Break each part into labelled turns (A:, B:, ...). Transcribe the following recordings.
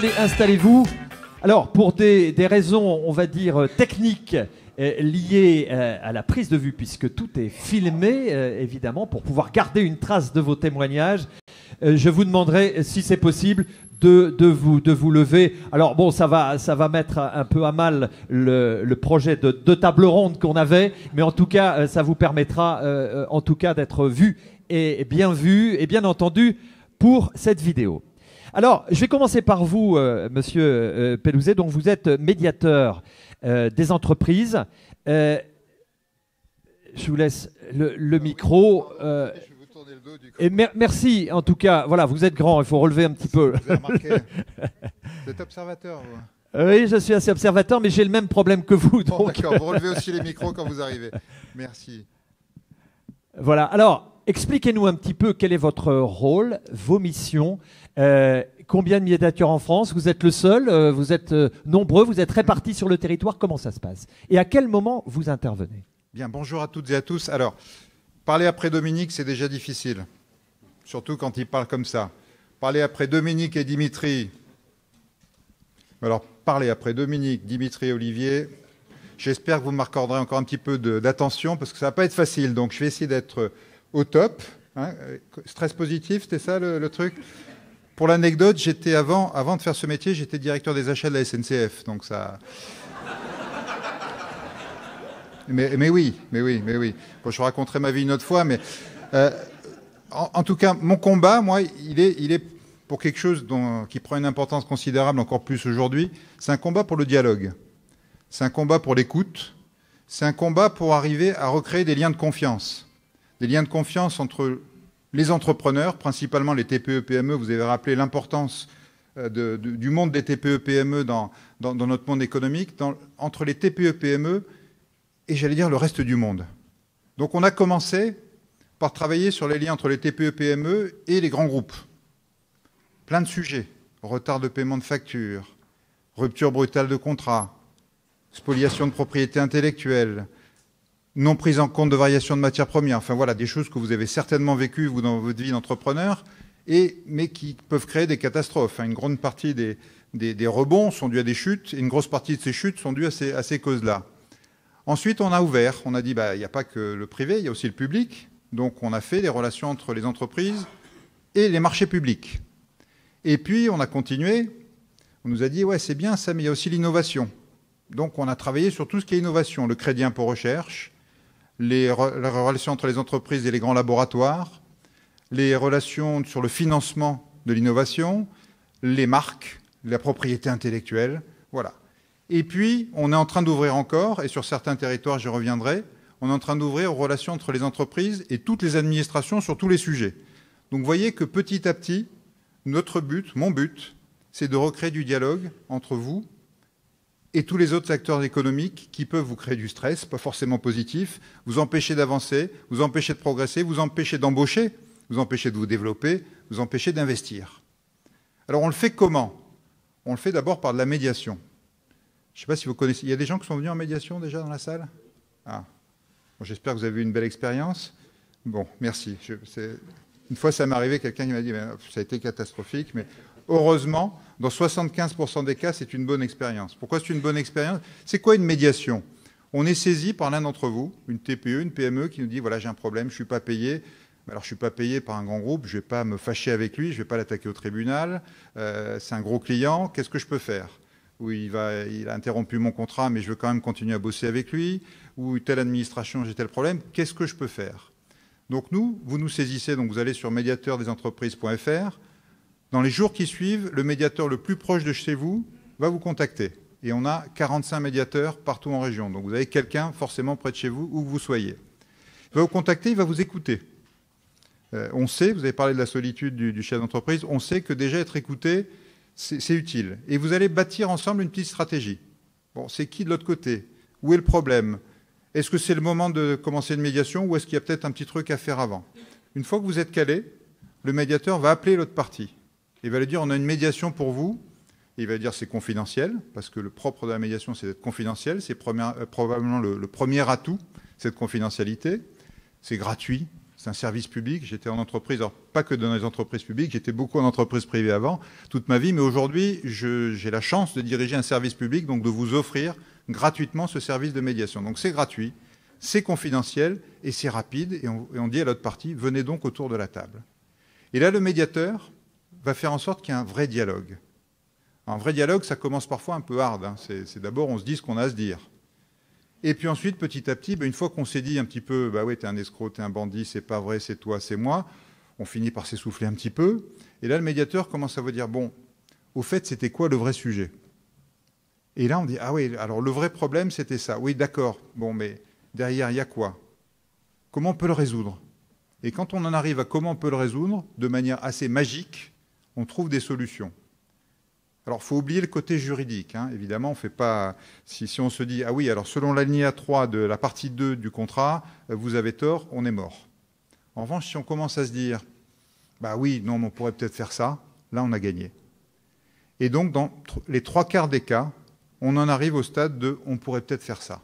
A: installez-vous. Alors, pour des raisons, on va dire, techniques, liées à la prise de vue, puisque tout est filmé, évidemment, pour pouvoir garder une trace de vos témoignages, je vous demanderai, si c'est possible, de vous lever. Alors bon, ça va mettre un peu à mal le projet de table ronde qu'on avait, mais en tout cas, ça vous permettra en tout cas d'être vu et bien entendu pour cette vidéo. Alors, je vais commencer par vous, Monsieur Pellouzet. Donc, vous êtes médiateur des entreprises. Je vous laisse le micro. Et merci, en tout cas. Voilà, vous êtes grand, il faut relever un petit peu.
B: Vous avez remarqué. Vous êtes observateur, vous.
A: Oui, je suis assez observateur, mais j'ai le même problème que vous.
B: Bon, d'accord, vous relevez aussi les micros quand vous arrivez. Merci.
A: Voilà, alors, expliquez-nous un petit peu quel est votre rôle, vos missions. Combien de médiateurs en France? Vous êtes le seul? Vous êtes nombreux? Vous êtes répartis sur le territoire? Comment ça se passe? Et à quel moment vous intervenez?
B: Bien, bonjour à toutes et à tous. Alors, parler après Dominique, c'est déjà difficile. Surtout quand il parle comme ça. Parler après Dominique et Dimitri. Alors, parler après Dominique, Dimitri et Olivier, j'espère que vous m'accorderez encore un petit peu d'attention parce que ça ne va pas être facile. Donc, je vais essayer d'être au top. Hein. Stress positif, c'était ça le truc? Pour l'anecdote, j'étais avant de faire ce métier, j'étais directeur des achats de la SNCF. Donc ça... Mais oui. Bon, je raconterai ma vie une autre fois, mais en tout cas, mon combat, moi, il est pour quelque chose qui prend une importance considérable, encore plus aujourd'hui. C'est un combat pour le dialogue. C'est un combat pour l'écoute. C'est un combat pour arriver à recréer des liens de confiance. Des liens de confiance entre les entrepreneurs, principalement les TPE-PME. Vous avez rappelé l'importance du monde des TPE-PME dans notre monde économique, entre les TPE-PME et, j'allais dire, le reste du monde. Donc on a commencé par travailler sur les liens entre les TPE-PME et les grands groupes. Plein de sujets. Retard de paiement de factures, rupture brutale de contrat, spoliation de propriété intellectuelle, non prise en compte de variations de matières premières. Enfin voilà, des choses que vous avez certainement vécues, vous, dans votre vie d'entrepreneur, mais qui peuvent créer des catastrophes. Une grande partie des rebonds sont dus à des chutes, et une grosse partie de ces chutes sont dues à ces causes-là. Ensuite, on a ouvert. On a dit, il n'y a pas que le privé, il y a aussi le public. Donc, on a fait des relations entre les entreprises et les marchés publics. Et puis, on a continué. On nous a dit, ouais, c'est bien ça, mais il y a aussi l'innovation. Donc, on a travaillé sur tout ce qui est innovation. Le crédit impôt recherche, les relations entre les entreprises et les grands laboratoires, les relations sur le financement de l'innovation, les marques, la propriété intellectuelle. Voilà. Et puis, on est en train d'ouvrir encore, et sur certains territoires, j'y reviendrai, on est en train d'ouvrir aux relations entre les entreprises et toutes les administrations sur tous les sujets. Donc, vous voyez que petit à petit, notre but, mon but, c'est de recréer du dialogue entre vous et tous les autres acteurs économiques qui peuvent vous créer du stress, pas forcément positif, vous empêcher d'avancer, vous empêcher de progresser, vous empêcher d'embaucher, vous empêcher de vous développer, vous empêcher d'investir. Alors, on le fait comment? On le fait d'abord par de la médiation. Je ne sais pas si vous connaissez... Il y a des gens qui sont venus en médiation déjà dans la salle? Ah. Bon, j'espère que vous avez eu une belle expérience. Bon, merci. Une fois, ça m'est arrivé, quelqu'un qui m'a dit ça a été catastrophique, mais heureusement, dans 75% des cas, c'est une bonne expérience. Pourquoi c'est une bonne expérience? C'est quoi une médiation? On est saisi par l'un d'entre vous, une TPE, une PME, qui nous dit, voilà, j'ai un problème, je ne suis pas payé. Alors, je ne suis pas payé par un grand groupe, je ne vais pas me fâcher avec lui, je ne vais pas l'attaquer au tribunal. C'est un gros client, qu'est-ce que je peux faire? Ou il a interrompu mon contrat, mais je veux quand même continuer à bosser avec lui. Ou telle administration, j'ai tel problème, qu'est-ce que je peux faire? Donc vous nous saisissez, donc vous allez sur médiateurdesentreprises.fr. Dans les jours qui suivent, le médiateur le plus proche de chez vous va vous contacter. Et on a 45 médiateurs partout en région. Donc vous avez quelqu'un forcément près de chez vous, où que vous soyez. Il va vous contacter, il va vous écouter. On sait, vous avez parlé de la solitude du chef d'entreprise, on sait que déjà être écouté, c'est utile. Et vous allez bâtir ensemble une petite stratégie. Bon, c'est qui de l'autre côté? Où est le problème? Est-ce que c'est le moment de commencer une médiation ou est-ce qu'il y a peut-être un petit truc à faire avant? Une fois que vous êtes calé, le médiateur va appeler l'autre partie. Il va lui dire, on a une médiation pour vous. Et il va dire, c'est confidentiel, parce que le propre de la médiation, c'est d'être confidentiel. C'est probablement le premier atout, cette confidentialité. C'est gratuit. c'est un service public. J'étais en entreprise, alors pas que dans les entreprises publiques, j'étais beaucoup en entreprise privée avant, toute ma vie, mais aujourd'hui, j'ai la chance de diriger un service public, donc de vous offrir gratuitement ce service de médiation. Donc c'est gratuit, c'est confidentiel et c'est rapide, et on dit à l'autre partie, venez donc autour de la table. Et là, le médiateur va faire en sorte qu'il y ait un vrai dialogue. Un vrai dialogue, ça commence parfois un peu hard. Hein. C'est d'abord, on se dit ce qu'on a à se dire. Et puis ensuite, petit à petit, une fois qu'on s'est dit un petit peu, bah oui, t'es un escroc, t'es un bandit, c'est pas vrai, c'est toi, c'est moi, on finit par s'essouffler un petit peu. Et là, le médiateur commence à vous dire, bon, au fait, c'était quoi le vrai sujet? Et là, on dit, ah oui, alors le vrai problème, c'était ça. Oui, d'accord. Bon, mais derrière, il y a quoi? Comment on peut le résoudre? Et quand on en arrive à comment on peut le résoudre, de manière assez magique, on trouve des solutions. Alors, il faut oublier le côté juridique. Hein. Évidemment, on fait pas. Si on se dit, ah oui, alors selon l'alinéa 3 de la partie 2 du contrat, vous avez tort, on est mort. En revanche, si on commence à se dire, bah oui, non, mais on pourrait peut-être faire ça, là, on a gagné. Et donc, dans les 3/4 des cas, on en arrive au stade de, on pourrait peut-être faire ça.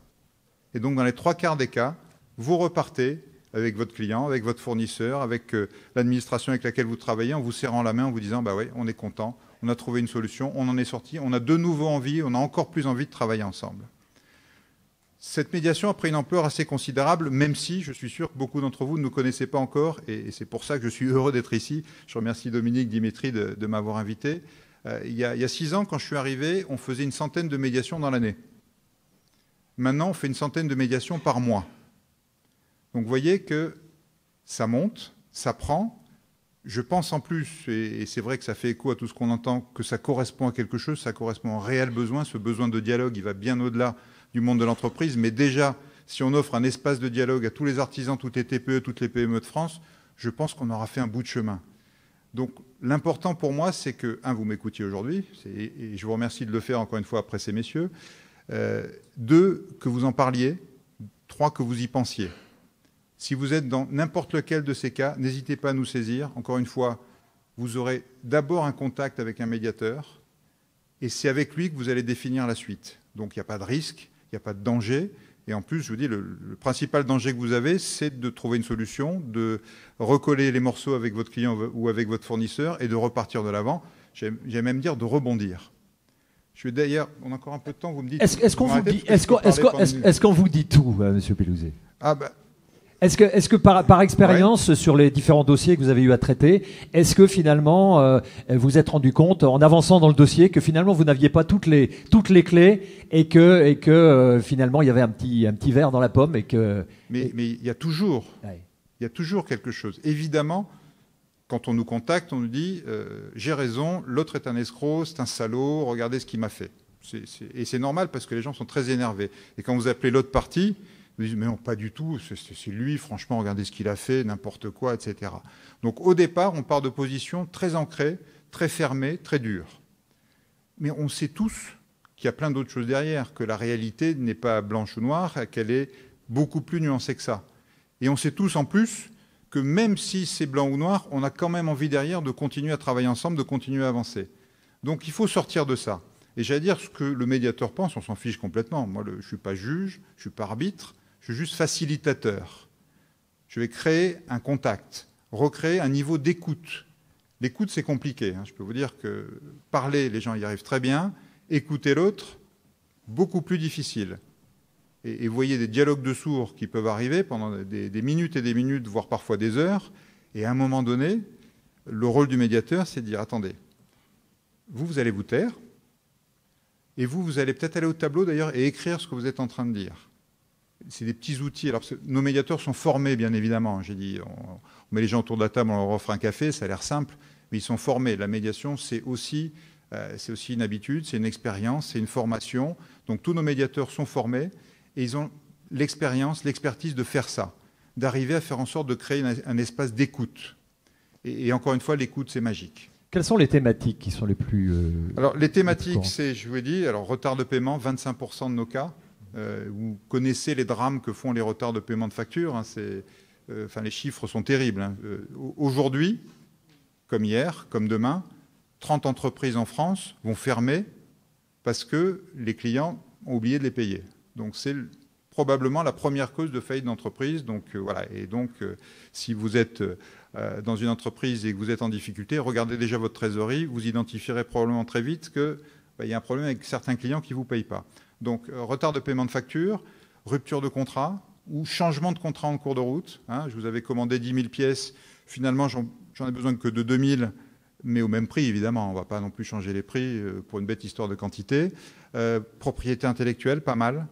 B: Et donc, dans les 3/4 des cas, vous repartez avec votre client, avec votre fournisseur, avec l'administration avec laquelle vous travaillez, en vous serrant la main, en vous disant, bah oui, on est content. On a trouvé une solution, on en est sorti, on a de nouveau envie, on a encore plus envie de travailler ensemble. Cette médiation a pris une ampleur assez considérable, même si je suis sûr que beaucoup d'entre vous ne nous connaissez pas encore, et c'est pour ça que je suis heureux d'être ici. Je remercie Dominique, Dimitri de m'avoir invité. Il y a 6 ans, quand je suis arrivé, on faisait une centaine de médiations dans l'année. Maintenant, on fait une centaine de médiations par mois. Donc vous voyez que ça monte, ça prend. Je pense en plus, et c'est vrai que ça fait écho à tout ce qu'on entend, que ça correspond à quelque chose, ça correspond à un réel besoin. Ce besoin de dialogue, il va bien au-delà du monde de l'entreprise. Mais déjà, si on offre un espace de dialogue à tous les artisans, toutes les TPE, toutes les PME de France, je pense qu'on aura fait un bout de chemin. Donc l'important pour moi, c'est que, vous m'écoutiez aujourd'hui, et je vous remercie de le faire encore une fois après ces messieurs. 2, que vous en parliez. 3, que vous y pensiez. Si vous êtes dans n'importe lequel de ces cas, n'hésitez pas à nous saisir. Encore une fois, vous aurez d'abord un contact avec un médiateur et c'est avec lui que vous allez définir la suite. Donc il n'y a pas de risque, il n'y a pas de danger. Et en plus, je vous dis, le principal danger que vous avez, c'est de trouver une solution, de recoller les morceaux avec votre client ou avec votre fournisseur et de repartir de l'avant. J'aime même dire de rebondir. Je vais d'ailleurs, on a encore un peu de temps, vous me dites...
A: Est-ce qu'on vous dit tout, Monsieur Pelouzet? Est-ce que par expérience, sur les différents dossiers que vous avez eu à traiter, est-ce que finalement vous êtes rendu compte, en avançant dans le dossier, que finalement vous n'aviez pas toutes les clés et que finalement il y avait un petit verre dans la pomme et que...
B: Mais il y a toujours quelque chose. Évidemment, quand on nous contacte, on nous dit j'ai raison, l'autre est un escroc, c'est un salaud, regardez ce qu'il m'a fait. Et c'est normal parce que les gens sont très énervés. Et quand vous appelez l'autre partie, vous dites, mais non, pas du tout, c'est lui, franchement, regardez ce qu'il a fait, n'importe quoi, etc. Donc au départ, on part de positions très ancrées, très fermées, très dures. Mais on sait tous qu'il y a plein d'autres choses derrière, que la réalité n'est pas blanche ou noire, qu'elle est beaucoup plus nuancée que ça. Et on sait tous en plus que même si c'est blanc ou noir, on a quand même envie derrière de continuer à travailler ensemble, de continuer à avancer. Donc il faut sortir de ça. Et j'allais dire ce que le médiateur pense, on s'en fiche complètement. Moi, je ne suis pas juge, je ne suis pas arbitre. Je suis juste facilitateur. Je vais créer un contact, recréer un niveau d'écoute. L'écoute, c'est compliqué. Je peux vous dire que parler, les gens y arrivent très bien. Écouter l'autre, beaucoup plus difficile. Et vous voyez des dialogues de sourds qui peuvent arriver pendant des minutes et des minutes, voire parfois des heures. Et à un moment donné, le rôle du médiateur, c'est de dire, attendez, vous allez vous taire. Et vous allez peut-être aller au tableau, d'ailleurs, et écrire ce que vous êtes en train de dire. C'est des petits outils. Alors, nos médiateurs sont formés, bien évidemment. J'ai dit, on met les gens autour de la table, on leur offre un café, ça a l'air simple, mais ils sont formés. La médiation, c'est aussi une habitude, c'est une expérience, c'est une formation. Donc, tous nos médiateurs sont formés et ils ont l'expérience, l'expertise de faire ça, d'arriver à faire en sorte de créer un espace d'écoute. Et encore une fois, l'écoute, c'est magique.
A: Quelles sont les thématiques qui sont les plus...
B: Alors, les thématiques, c'est, je vous ai dit, alors, retard de paiement, 25% de nos cas. Vous connaissez les drames que font les retards de paiement de facture. Les chiffres sont terribles. Aujourd'hui, comme hier, comme demain, 30 entreprises en France vont fermer parce que les clients ont oublié de les payer. Donc c'est probablement la première cause de faillite d'entreprise. Donc voilà. Et donc, si vous êtes dans une entreprise et que vous êtes en difficulté, regardez déjà votre trésorerie. Vous identifierez probablement très vite qu'il y a un problème avec certains clients qui ne vous payent pas. Donc, retard de paiement de facture, rupture de contrat ou changement de contrat en cours de route. Je vous avais commandé 10 000 pièces. Finalement, j'en ai besoin que de 2 000, mais au même prix, évidemment. On ne va pas non plus changer les prix pour une bête histoire de quantité. Propriété intellectuelle, pas mal.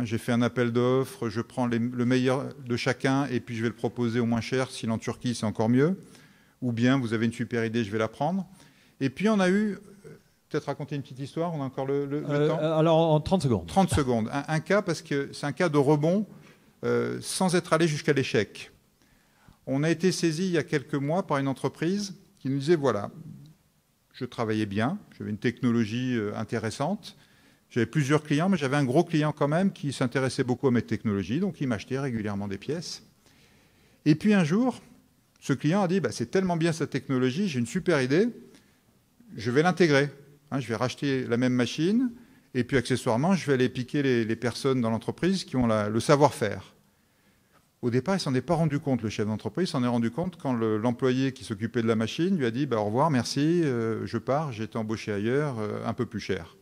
B: J'ai fait un appel d'offres, je prends le meilleur de chacun et puis je vais le proposer au moins cher. S'il est en Turquie, c'est encore mieux. Ou bien, vous avez une super idée, je vais la prendre. Et puis, on a eu... Peut-être raconter une petite histoire, on a encore le temps.
A: Alors, en 30 secondes.
B: 30 secondes. Un cas, parce que c'est un cas de rebond sans être allé jusqu'à l'échec. On a été saisi il y a quelques mois par une entreprise qui nous disait, voilà, je travaillais bien, j'avais une technologie intéressante, j'avais plusieurs clients, mais j'avais un gros client quand même qui s'intéressait beaucoup à mes technologies, donc il m'achetait régulièrement des pièces. Et puis un jour, ce client a dit, c'est tellement bien cette technologie, j'ai une super idée, je vais l'intégrer. Je vais racheter la même machine et puis accessoirement, je vais aller piquer les personnes dans l'entreprise qui ont le savoir-faire. Au départ, il ne s'en est pas rendu compte, le chef d'entreprise. Il s'en est rendu compte quand l'employé qui s'occupait de la machine lui a dit au revoir, merci, je pars, j'ai été embauché ailleurs, un peu plus cher.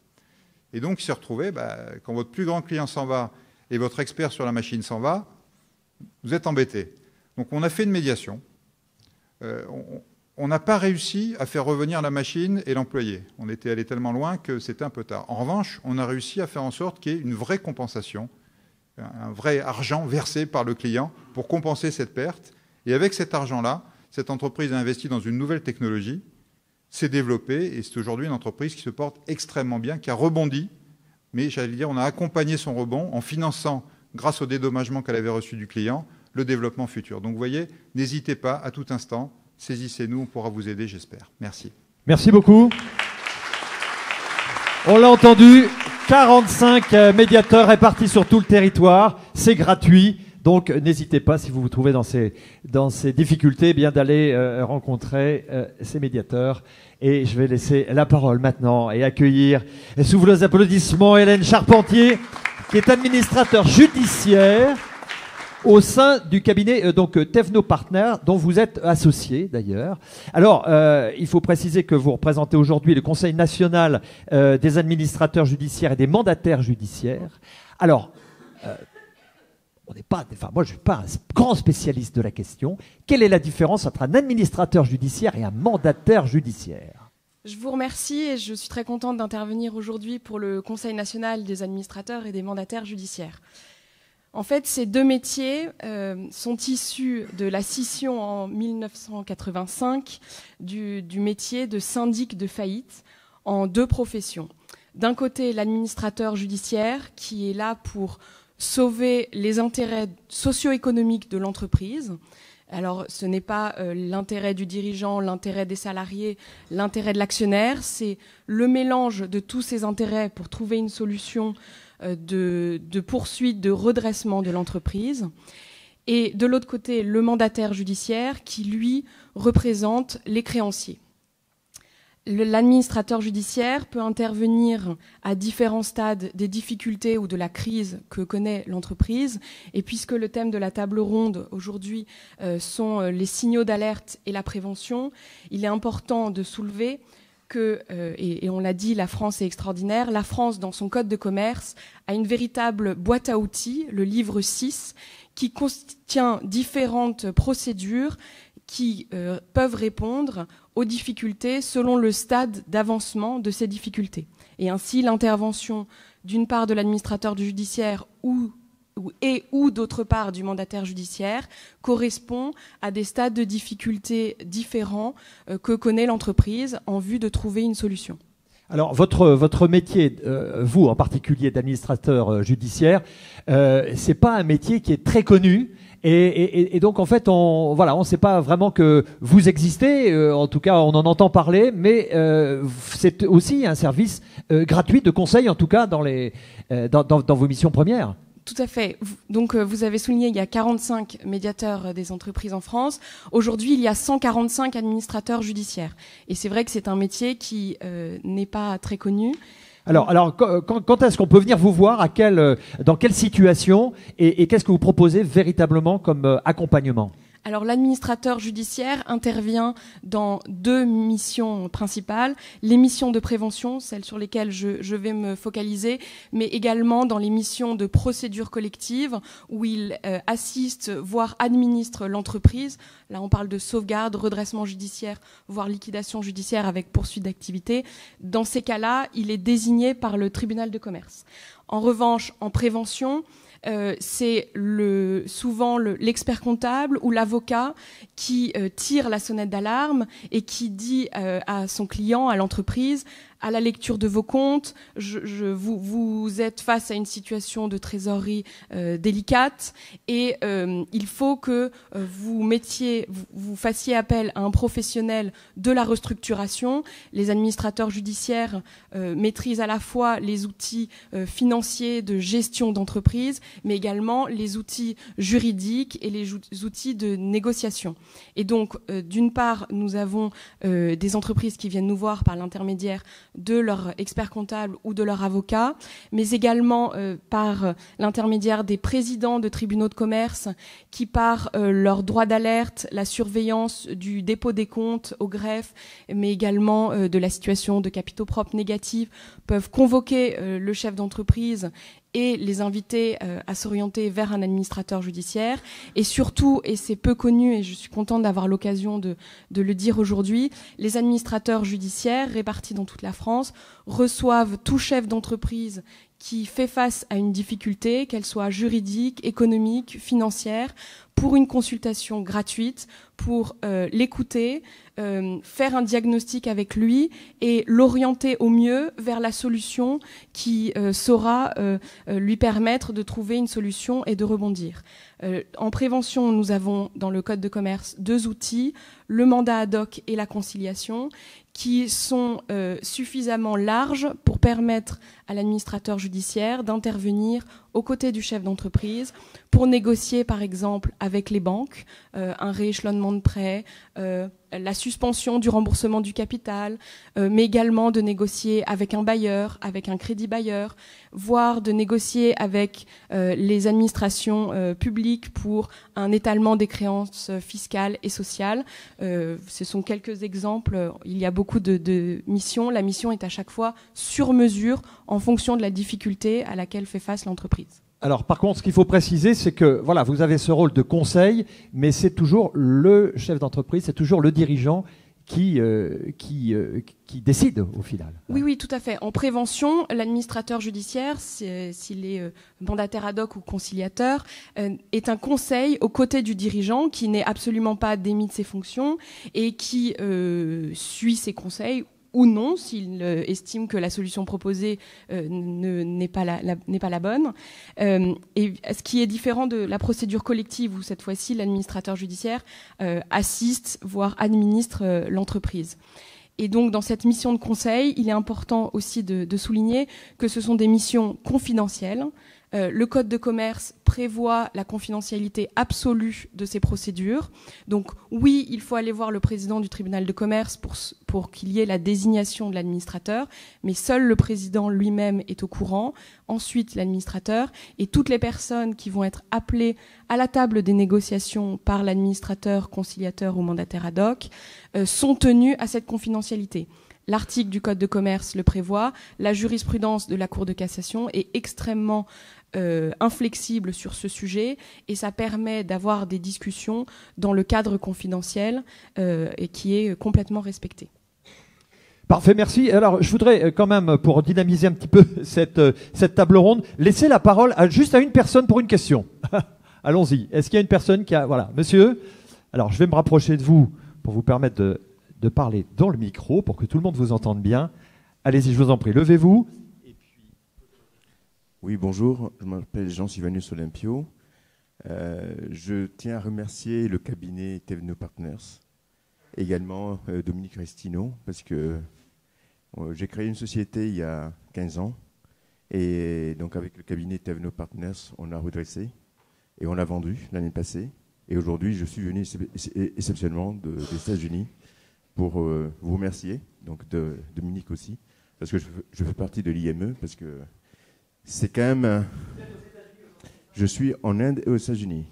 B: Et donc, il s'est retrouvé, quand votre plus grand client s'en va et votre expert sur la machine s'en va, vous êtes embêté. Donc, on a fait une médiation. On n'a pas réussi à faire revenir la machine et l'employé. On était allé tellement loin que c'était un peu tard. En revanche, on a réussi à faire en sorte qu'il y ait une vraie compensation, un vrai argent versé par le client pour compenser cette perte. Et avec cet argent-là, cette entreprise a investi dans une nouvelle technologie, s'est développée et c'est aujourd'hui une entreprise qui se porte extrêmement bien, qui a rebondi. Mais j'allais dire, on a accompagné son rebond en finançant, grâce au dédommagement qu'elle avait reçu du client, le développement futur. Donc vous voyez, n'hésitez pas à tout instant. Saisissez-nous, on pourra vous aider, j'espère. Merci.
A: Merci beaucoup. On l'a entendu, 45 médiateurs répartis sur tout le territoire. C'est gratuit. Donc, n'hésitez pas, si vous vous trouvez dans ces difficultés, bien d'aller rencontrer ces médiateurs. Et je vais laisser la parole maintenant et accueillir, sous vos applaudissements, Hélène Charpentier, qui est administrateur judiciaire au sein du cabinet Tevno Partners, dont vous êtes associé d'ailleurs. Alors, il faut préciser que vous représentez aujourd'hui le Conseil national des administrateurs judiciaires et des mandataires judiciaires. Alors, moi, je ne suis pas un grand spécialiste de la question. Quelle est la différence entre un administrateur judiciaire et un mandataire judiciaire ?
C: Je vous remercie et je suis très contente d'intervenir aujourd'hui pour le Conseil national des administrateurs et des mandataires judiciaires. En fait, ces deux métiers sont issus de la scission en 1985 du métier de syndic de faillite en deux professions. D'un côté, l'administrateur judiciaire qui est là pour sauver les intérêts socio-économiques de l'entreprise. Alors, ce n'est pas l'intérêt du dirigeant, l'intérêt des salariés, l'intérêt de l'actionnaire, c'est le mélange de tous ces intérêts pour trouver une solution de poursuite, de redressement de l'entreprise. Et de l'autre côté, le mandataire judiciaire qui, lui, représente les créanciers. L'administrateur judiciaire peut intervenir à différents stades des difficultés ou de la crise que connaît l'entreprise. Et puisque le thème de la table ronde aujourd'hui sont les signaux d'alerte et la prévention, il est important de soulever que, et on l'a dit, la France est extraordinaire. La France, dans son code de commerce, a une véritable boîte à outils, le livre 6, qui contient différentes procédures qui peuvent répondre aux difficultés selon le stade d'avancement de ces difficultés. Et ainsi, l'intervention d'une part de l'administrateur judiciaire ou d'autre part du mandataire judiciaire correspond à des stades de difficulté différents que connaît l'entreprise en vue de trouver une solution.
A: Alors, votre métier, vous en particulier d'administrateur judiciaire, c'est pas un métier qui est très connu. Et donc en fait, on ne sait pas vraiment que vous existez. En tout cas, on en entend parler, mais c'est aussi un service gratuit de conseil, en tout cas dans vos missions premières.
C: Tout à fait. Donc, vous avez souligné, il y a 45 médiateurs des entreprises en France. Aujourd'hui, il y a 145 administrateurs judiciaires. Et c'est vrai que c'est un métier qui n'est pas très connu.
A: Alors quand est-ce qu'on peut venir vous voir, dans quelle situation, et qu'est-ce que vous proposez véritablement comme accompagnement ?
C: Alors l'administrateur judiciaire intervient dans 2 missions principales, les missions de prévention, celles sur lesquelles je vais me focaliser, mais également dans les missions de procédure collective où il assiste, voire administre l'entreprise. Là on parle de sauvegarde, redressement judiciaire, voire liquidation judiciaire avec poursuite d'activité. Dans ces cas-là, il est désigné par le tribunal de commerce. En revanche, en prévention, c'est souvent l'expert comptable ou l'avocat qui tire la sonnette d'alarme et qui dit à son client, à l'entreprise, à la lecture de vos comptes, vous êtes face à une situation de trésorerie délicate et il faut que vous fassiez appel à un professionnel de la restructuration. Les administrateurs judiciaires maîtrisent à la fois les outils financiers de gestion d'entreprise, mais également les outils juridiques et les outils de négociation. Et donc, d'une part, nous avons des entreprises qui viennent nous voir par l'intermédiaire de leur expert comptable ou de leur avocat, mais également par l'intermédiaire des présidents de tribunaux de commerce qui, par leur droit d'alerte, la surveillance du dépôt des comptes au greffe, mais également de la situation de capitaux propres négatifs, peuvent convoquer le chef d'entreprise et les inviter à s'orienter vers un administrateur judiciaire. Et surtout, et c'est peu connu, et je suis contente d'avoir l'occasion de le dire aujourd'hui, les administrateurs judiciaires répartis dans toute la France reçoivent tout chef d'entreprise qui fait face à une difficulté, qu'elle soit juridique, économique, financière, pour une consultation gratuite, pour l'écouter, faire un diagnostic avec lui et l'orienter au mieux vers la solution qui saura lui permettre de trouver une solution et de rebondir. En prévention, nous avons dans le Code de commerce 2 outils, le mandat ad hoc et la conciliation, qui sont suffisamment larges pour permettre à l'administrateur judiciaire d'intervenir aux côtés du chef d'entreprise pour négocier, par exemple, avec les banques, un rééchelonnement de prêts, la suspension du remboursement du capital, mais également de négocier avec un bailleur, avec un crédit bailleur, voire de négocier avec les administrations publiques pour un étalement des créances fiscales et sociales. Ce sont quelques exemples. Il y a beaucoup de missions. La mission est à chaque fois sur mesure en fonction de la difficulté à laquelle fait face l'entreprise.
A: Alors, par contre, ce qu'il faut préciser, c'est que voilà, vous avez ce rôle de conseil, mais c'est toujours le chef d'entreprise, c'est toujours le dirigeant qui décide au final.
C: Oui, tout à fait. En prévention, l'administrateur judiciaire, s'il est mandataire ad hoc ou conciliateur, est un conseil aux côtés du dirigeant qui n'est absolument pas démis de ses fonctions et qui suit ses conseils ou non, s'il estime que la solution proposée n'est pas la bonne. Et ce qui est différent de la procédure collective, où cette fois-ci, l'administrateur judiciaire assiste, voire administre l'entreprise. Et donc, dans cette mission de conseil, il est important aussi de souligner que ce sont des missions confidentielles. Le Code de commerce prévoit la confidentialité absolue de ces procédures. Donc oui, il faut aller voir le président du tribunal de commerce pour qu'il y ait la désignation de l'administrateur, mais seul le président lui-même est au courant, ensuite l'administrateur, et toutes les personnes qui vont être appelées à la table des négociations par l'administrateur, conciliateur ou mandataire ad hoc sont tenues à cette confidentialité. L'article du Code de commerce le prévoit, la jurisprudence de la Cour de cassation est extrêmement inflexible sur ce sujet et ça permet d'avoir des discussions dans le cadre confidentiel et qui est complètement respecté.
A: Parfait, merci. Alors, je voudrais quand même, pour dynamiser un petit peu cette table ronde, laisser la parole juste à une personne pour une question. Allons-y. Est-ce qu'il y a une personne qui a... Voilà, monsieur. Alors, je vais me rapprocher de vous pour vous permettre de parler dans le micro pour que tout le monde vous entende bien. Allez-y, je vous en prie, levez-vous.
D: Oui, bonjour, je m'appelle Jean-Sylvanus Olympio. Je tiens à remercier le cabinet Tevno Partners, également Dominique Restino, parce que j'ai créé une société il y a 15 ans, et donc avec le cabinet Tevno Partners, on a redressé, et on l'a vendu l'année passée, et aujourd'hui je suis venu exceptionnellement des États-Unis pour vous remercier, donc de Dominique aussi, parce que je fais partie de l'IME, parce que c'est quand même... Je suis en Inde et aux États-Unis.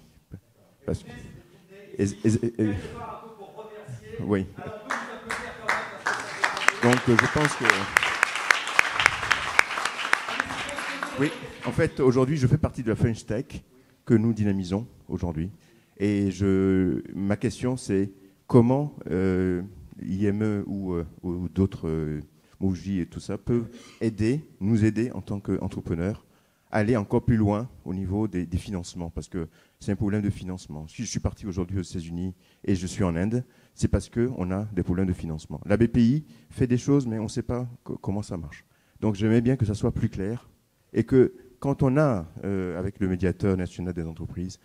D: Parce que... Oui. Donc je pense que... Oui, en fait, aujourd'hui, je fais partie de la French Tech que nous dynamisons aujourd'hui. Et ma question, c'est comment IME ou d'autres Mouji et tout ça peuvent nous aider en tant qu'entrepreneurs à aller encore plus loin au niveau des financements, parce que c'est un problème de financement. Si je suis parti aujourd'hui aux États-Unis et je suis en Inde, c'est parce qu'on a des problèmes de financement. La BPI fait des choses, mais on ne sait pas comment ça marche. Donc j'aimerais bien que ça soit plus clair et que quand on a, avec le médiateur national des entreprises,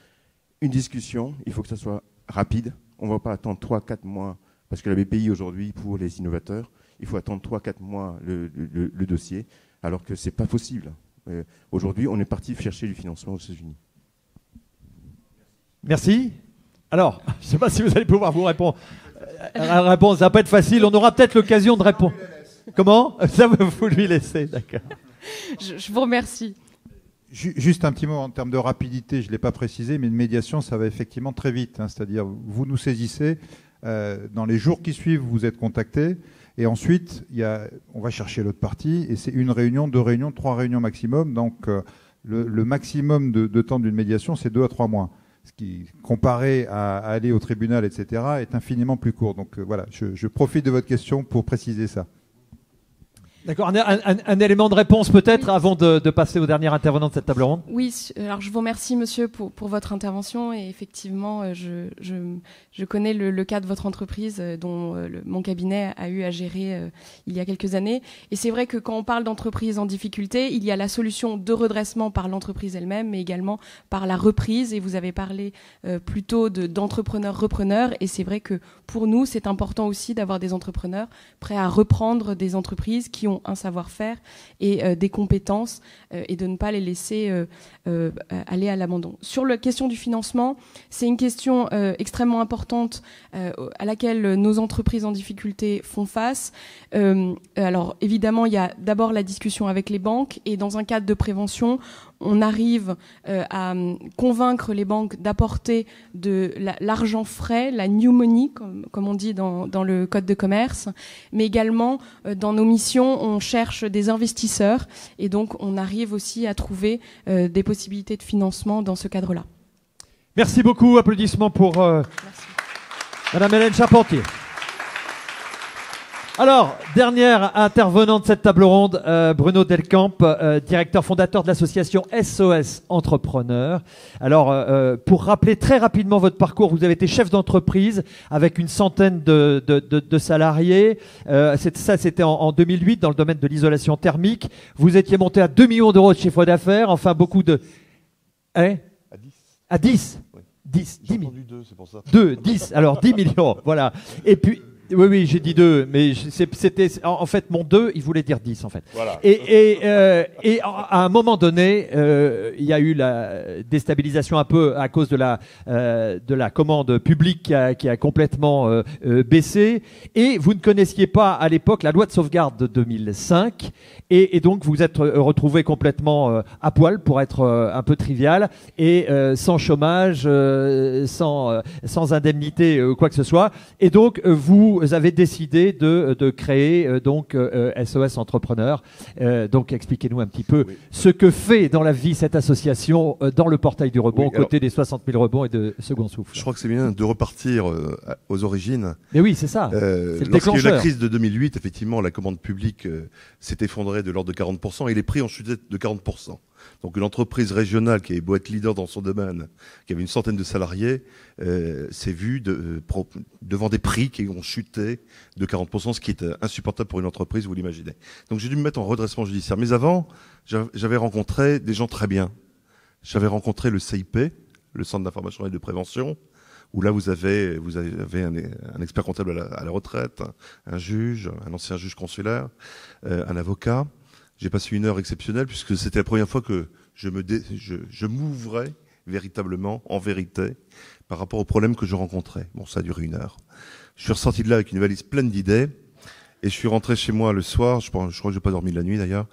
D: une discussion, il faut que ça soit rapide. On ne va pas attendre 3-4 mois, parce que la BPI aujourd'hui, pour les innovateurs, il faut attendre 3-4 mois le dossier, alors que ce n'est pas possible. Aujourd'hui, on est parti chercher du financement aux États-Unis.
A: Merci. Alors, je ne sais pas si vous allez pouvoir vous répondre. La réponse, ça va pas être facile. On aura peut-être l'occasion de répondre. Comment? Ça, vous lui laissez, d'accord.
C: Je vous remercie.
B: Juste un petit mot en termes de rapidité, je ne l'ai pas précisé, mais une médiation, ça va effectivement très vite. C'est-à-dire, vous nous saisissez, dans les jours qui suivent, vous êtes contactés, et ensuite, on va chercher l'autre partie, et c'est 1 réunion, 2 réunions, 3 réunions maximum. Donc, le maximum de temps d'une médiation, c'est 2 à 3 mois. Ce qui, comparé à aller au tribunal, etc., est infiniment plus court. Donc voilà, je profite de votre question pour préciser ça.
A: D'accord, un élément de réponse peut-être avant de passer au dernier intervenant de cette table ronde.
C: Oui, alors je vous remercie monsieur pour votre intervention et effectivement je connais le cas de votre entreprise dont mon cabinet a eu à gérer il y a quelques années, et c'est vrai que quand on parle d'entreprise en difficulté, il y a la solution de redressement par l'entreprise elle-même, mais également par la reprise, et vous avez parlé plutôt d'entrepreneurs-repreneurs, et c'est vrai que pour nous c'est important aussi d'avoir des entrepreneurs prêts à reprendre des entreprises qui ont un savoir-faire et des compétences et de ne pas les laisser aller à l'abandon. Sur la question du financement, c'est une question extrêmement importante à laquelle nos entreprises en difficulté font face. Alors évidemment, il y a d'abord la discussion avec les banques, et dans un cadre de prévention, on arrive à convaincre les banques d'apporter de l'argent frais, la new money, comme on dit dans le code de commerce, mais également dans nos missions, on cherche des investisseurs, et donc on arrive aussi à trouver des possibilités de financement dans ce cadre-là.
A: Merci beaucoup, applaudissements pour Madame Hélène Charpentier. Alors, dernière intervenante de cette table ronde, Bruno Delcamp, directeur fondateur de l'association SOS Entrepreneurs. Alors, pour rappeler très rapidement votre parcours, vous avez été chef d'entreprise avec une centaine de salariés. Ça, c'était en 2008 dans le domaine de l'isolation thermique. Vous étiez monté à 2 millions d'euros de chiffre d'affaires, enfin beaucoup de... Hein? À 10 oui. 10 000.
E: 2, c'est pour ça.
A: 10, alors 10 millions, voilà. Et puis... Oui, j'ai dit 2, mais c'était en fait mon 2, il voulait dire 10 en fait.
E: Voilà.
A: Et à un moment donné, il y a eu la déstabilisation un peu à cause de la commande publique qui a complètement baissé. Et vous ne connaissiez pas à l'époque la loi de sauvegarde de 2005, et donc vous êtes retrouvé complètement à poil, pour être un peu trivial, et sans chômage, sans indemnité, quoi que ce soit. Et donc vous avez décidé de créer donc SOS Entrepreneurs. Donc expliquez-nous un petit peu ce que fait dans la vie cette association dans le portail du rebond, côté des 60 000 rebonds et de Second Souffle.
E: Je crois que c'est bien de repartir aux origines.
A: Mais oui, c'est ça. C'est le
E: lorsqu'il y a eu
A: déclencheur.
E: la crise de 2008, effectivement, la commande publique s'est effondrée de l'ordre de 40% et les prix ont chuté de 40%. Donc une entreprise régionale qui est beau être leader dans son domaine, qui avait une centaine de salariés, s'est vue devant des prix qui ont chuté de 40%, ce qui est insupportable pour une entreprise, vous l'imaginez. Donc j'ai dû me mettre en redressement judiciaire. Mais avant, j'avais rencontré des gens très bien. J'avais rencontré le CIP, le Centre d'information et de prévention, où là vous avez un expert comptable à la retraite, un juge, un ancien juge consulaire, un avocat. J'ai passé une heure exceptionnelle puisque c'était la première fois que je m'ouvrais véritablement, en vérité, par rapport aux problèmes que je rencontrais. Bon, ça a duré une heure. Je suis ressorti de là avec une valise pleine d'idées Et je suis rentré chez moi le soir, je crois que j'ai pas dormi la nuit d'ailleurs,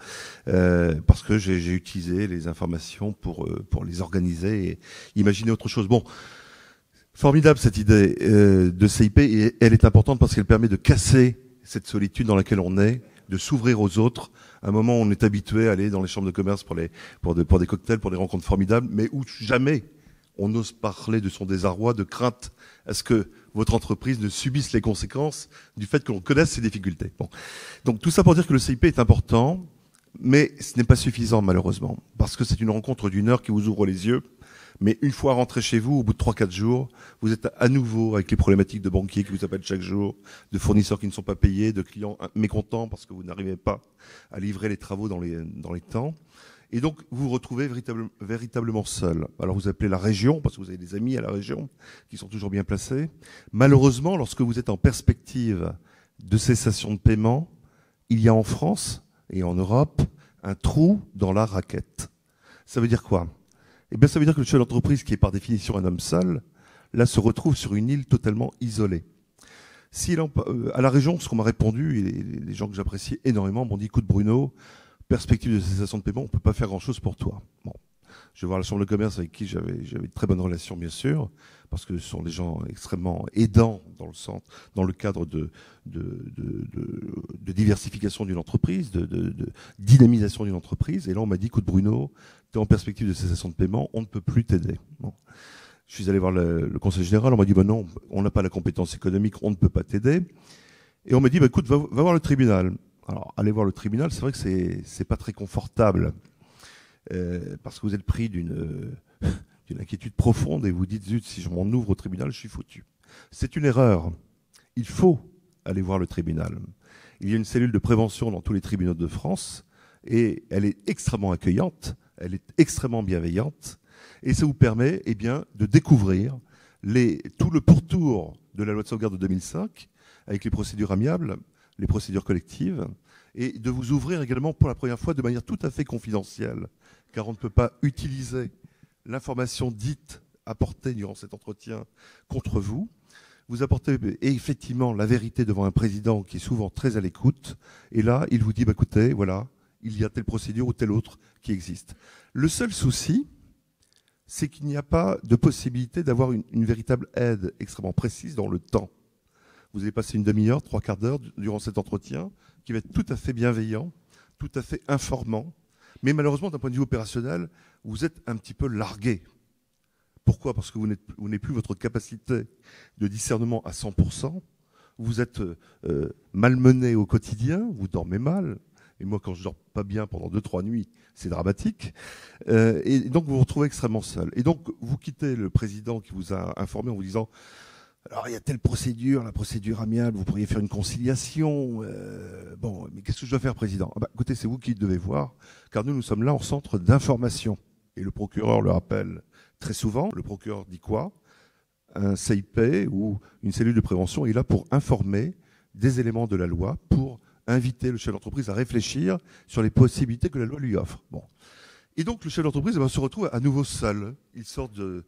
E: parce que j'ai utilisé les informations pour les organiser et imaginer autre chose. Bon, formidable cette idée de CIP, et elle est importante parce qu'elle permet de casser cette solitude dans laquelle on est, de s'ouvrir aux autres. À un moment où on est habitué à aller dans les chambres de commerce pour des cocktails, pour des rencontres formidables, mais où jamais on n'ose parler de son désarroi, de crainte à ce que votre entreprise ne subisse les conséquences du fait que l'on connaisse ses difficultés. Bon. Donc tout ça pour dire que le CIP est important, mais ce n'est pas suffisant malheureusement, parce que c'est une rencontre d'une heure qui vous ouvre les yeux, mais une fois rentré chez vous, au bout de 3-4 jours, vous êtes à nouveau avec les problématiques de banquiers qui vous appellent chaque jour, de fournisseurs qui ne sont pas payés, de clients mécontents parce que vous n'arrivez pas à livrer les travaux dans les temps. Et donc, vous vous retrouvez véritablement seul. Alors, vous appelez la région, parce que vous avez des amis à la région qui sont toujours bien placés. Malheureusement, lorsque vous êtes en perspective de cessation de paiement, il y a en France et en Europe un trou dans la raquette. Ça veut dire quoi ? Eh bien, ça veut dire que le chef d'entreprise, qui est par définition un homme seul, là, se retrouve sur une île totalement isolée. À la région, ce qu'on m'a répondu, et les gens que j'apprécie énormément m'ont dit, écoute Bruno, perspective de cessation de paiement, on ne peut pas faire grand-chose pour toi. Bon. Je vais voir la chambre de commerce avec qui j'avais de très bonnes relations, bien sûr, parce que ce sont des gens extrêmement aidants dans le cadre de diversification d'une entreprise, de dynamisation d'une entreprise. Et là, on m'a dit, écoute Bruno, tu es en perspective de cessation de paiement, on ne peut plus t'aider. Bon. Je suis allé voir le conseil général, on m'a dit, bah non, on n'a pas la compétence économique, on ne peut pas t'aider. Et on m'a dit, bah écoute, va voir le tribunal. Alors, aller voir le tribunal, c'est vrai que c'est pas très confortable, parce que vous êtes pris d'une inquiétude profonde et vous dites, zut, si je m'en ouvre au tribunal, je suis foutu. C'est une erreur. Il faut aller voir le tribunal. Il y a une cellule de prévention dans tous les tribunaux de France, et elle est extrêmement accueillante, elle est extrêmement bienveillante, et ça vous permet, eh bien, de découvrir tout le pourtour de la loi de sauvegarde de 2005, avec les procédures amiables, les procédures collectives, et de vous ouvrir également pour la première fois de manière tout à fait confidentielle, car on ne peut pas utiliser l'information dite apportée durant cet entretien contre vous. Vous apportez effectivement la vérité devant un président qui est souvent très à l'écoute, et là, il vous dit, bah, écoutez, voilà, il y a telle procédure ou telle autre qui existe. Le seul souci, c'est qu'il n'y a pas de possibilité d'avoir une véritable aide extrêmement précise dans le temps. Vous allez passer une demi-heure, 3/4 d'heure durant cet entretien qui va être tout à fait bienveillant, tout à fait informant. Mais malheureusement, d'un point de vue opérationnel, vous êtes un petit peu largué. Pourquoi ? Parce que vous n'avez plus votre capacité de discernement à 100%. Vous êtes malmené au quotidien, vous dormez mal. Et moi, quand je dors pas bien pendant 2-3 nuits, c'est dramatique. Et donc, vous vous retrouvez extrêmement seul. Et donc, vous quittez le président qui vous a informé en vous disant... Alors, il y a telle procédure, la procédure amiable, vous pourriez faire une conciliation. Bon, mais qu'est-ce que je dois faire, président ? Écoutez, c'est vous qui devez voir, car nous sommes là en centre d'information. Et le procureur le rappelle très souvent. Le procureur dit quoi ? Un CIP ou une cellule de prévention est là pour informer des éléments de la loi, pour inviter le chef d'entreprise à réfléchir sur les possibilités que la loi lui offre. Bon. Et donc, le chef d'entreprise se retrouve à nouveau seul. Il sort de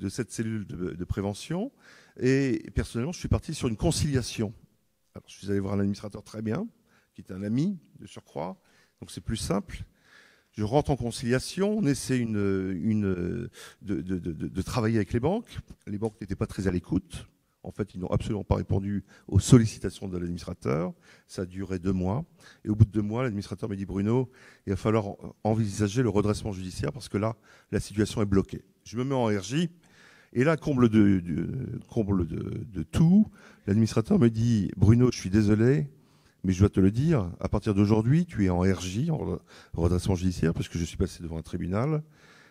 E: cette cellule de prévention. Et personnellement, je suis parti sur une conciliation. Alors, je suis allé voir un administrateur très bien, qui est un ami de surcroît, donc c'est plus simple. Je rentre en conciliation, on essaie de travailler avec les banques. Les banques n'étaient pas très à l'écoute. En fait, ils n'ont absolument pas répondu aux sollicitations de l'administrateur. Ça a duré 2 mois. Et au bout de 2 mois, l'administrateur m'a dit, Bruno, il va falloir envisager le redressement judiciaire parce que là, la situation est bloquée. Je me mets en RJ. Et là, comble de tout, l'administrateur me dit, Bruno, je suis désolé, mais je dois te le dire, à partir d'aujourd'hui, tu es en RJ, en redressement judiciaire, parce que je suis passé devant un tribunal,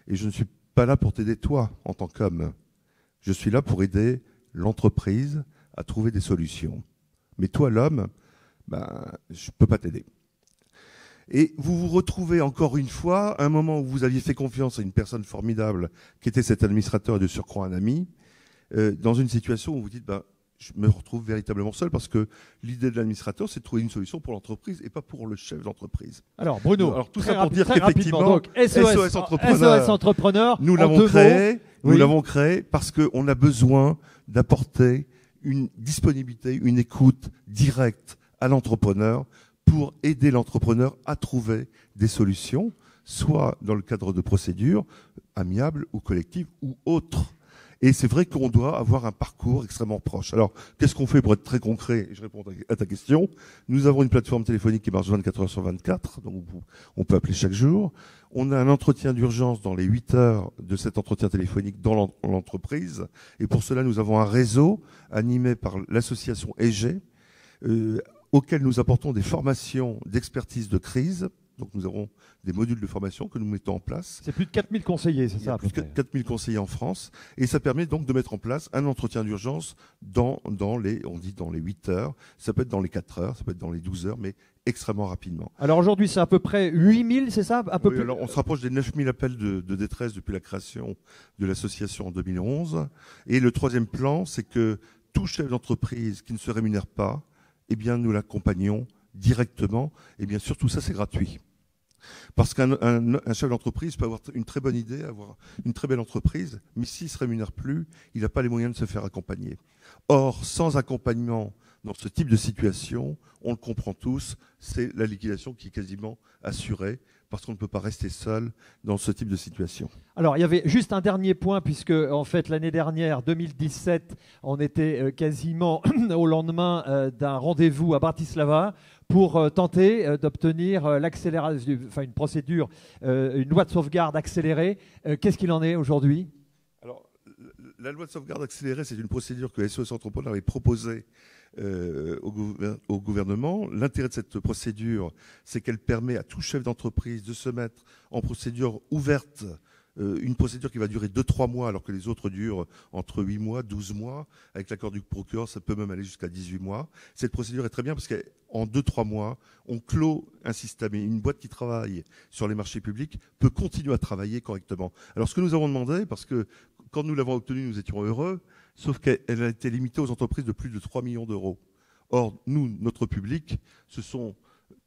E: et je ne suis pas là pour t'aider toi, en tant qu'homme. Je suis là pour aider l'entreprise à trouver des solutions. Mais toi, l'homme, je ne peux pas t'aider. Et vous vous retrouvez encore une fois, à un moment où vous aviez fait confiance à une personne formidable, qui était cet administrateur et de surcroît un ami, dans une situation où vous dites, je me retrouve véritablement seul, parce que l'idée de l'administrateur, c'est de trouver une solution pour l'entreprise et pas pour le chef d'entreprise.
A: Alors Bruno,
E: tout ça pour dire qu'effectivement,
A: SOS Entrepreneur,
E: nous l'avons créé parce qu'on a besoin d'apporter une disponibilité, une écoute directe à l'entrepreneur pour aider l'entrepreneur à trouver des solutions, soit dans le cadre de procédures amiables ou collectives ou autres. Et c'est vrai qu'on doit avoir un parcours extrêmement proche. Alors, qu'est-ce qu'on fait pour être très concret? Et je réponds à ta question. Nous avons une plateforme téléphonique qui marche 24 heures sur 24, donc on peut appeler chaque jour. On a un entretien d'urgence dans les 8 heures de cet entretien téléphonique dans l'entreprise. Et pour cela, nous avons un réseau animé par l'association EG, auquel nous apportons des formations d'expertise de crise. Donc nous avons des modules de formation que nous mettons en place.
A: C'est plus de 4000 conseillers, c'est ça?
E: Plus de 4000 conseillers en France. Et ça permet donc de mettre en place un entretien d'urgence dans les 8 heures. Ça peut être dans les 4 heures, ça peut être dans les 12 heures, mais extrêmement rapidement.
A: Alors aujourd'hui, c'est à peu près 8000, c'est ça? Un peu
E: oui,
A: plus...
E: alors on se rapproche des 9000 appels de détresse depuis la création de l'association en 2011. Et le troisième plan, c'est que tout chef d'entreprise qui ne se rémunère pas, eh bien, nous l'accompagnons directement. Et bien sûr, tout ça, c'est gratuit. Parce qu'un chef d'entreprise peut avoir une très bonne idée, avoir une très belle entreprise, mais s'il ne se rémunère plus, il n'a pas les moyens de se faire accompagner. Or, sans accompagnement dans ce type de situation, on le comprend tous, c'est la liquidation qui est quasiment assurée, parce qu'on ne peut pas rester seul dans ce type de situation.
A: Alors, il y avait juste un dernier point, puisque en fait l'année dernière, 2017, on était quasiment au lendemain d'un rendez-vous à Bratislava pour tenter d'obtenir l'accélération, enfin une procédure, une loi de sauvegarde accélérée. Qu'est-ce qu'il en est aujourd'hui?
E: Alors, la loi de sauvegarde accélérée, c'est une procédure que SOS Entrepreneurs avait proposée au gouvernement. L'intérêt de cette procédure, c'est qu'elle permet à tout chef d'entreprise de se mettre en procédure ouverte, une procédure qui va durer 2-3 mois, alors que les autres durent entre 8 mois, 12 mois. Avec l'accord du procureur, ça peut même aller jusqu'à 18 mois. Cette procédure est très bien parce qu'en 2-3 mois, on clôt un système. Et une boîte qui travaille sur les marchés publics peut continuer à travailler correctement. Alors, ce que nous avons demandé, parce que quand nous l'avons obtenue, nous étions heureux, sauf qu'elle a été limitée aux entreprises de plus de 3 millions d'euros. Or, nous, notre public, ce sont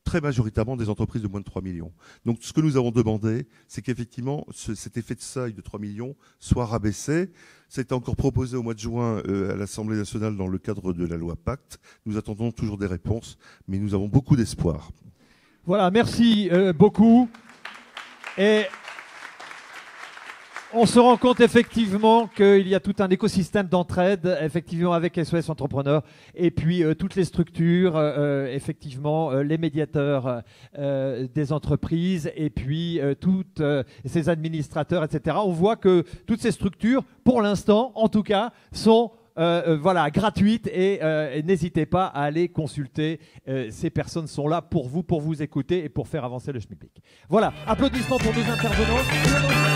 E: très majoritairement des entreprises de moins de 3 millions. Donc, ce que nous avons demandé, c'est qu'effectivement, cet effet de seuil de 3 millions soit rabaissé. C'était encore proposé au mois de juin à l'Assemblée nationale dans le cadre de la loi Pacte. Nous attendons toujours des réponses, mais nous avons beaucoup d'espoir.
A: Voilà, merci beaucoup. Et on se rend compte effectivement qu'il y a tout un écosystème d'entraide, effectivement avec SOS Entrepreneurs, et puis toutes les structures, effectivement les médiateurs des entreprises, et puis tous ces administrateurs, etc. On voit que toutes ces structures, pour l'instant, en tout cas, sont voilà, gratuites et n'hésitez pas à aller consulter. Ces personnes sont là pour vous écouter et pour faire avancer le schmilblick. Voilà, applaudissements pour nos intervenants.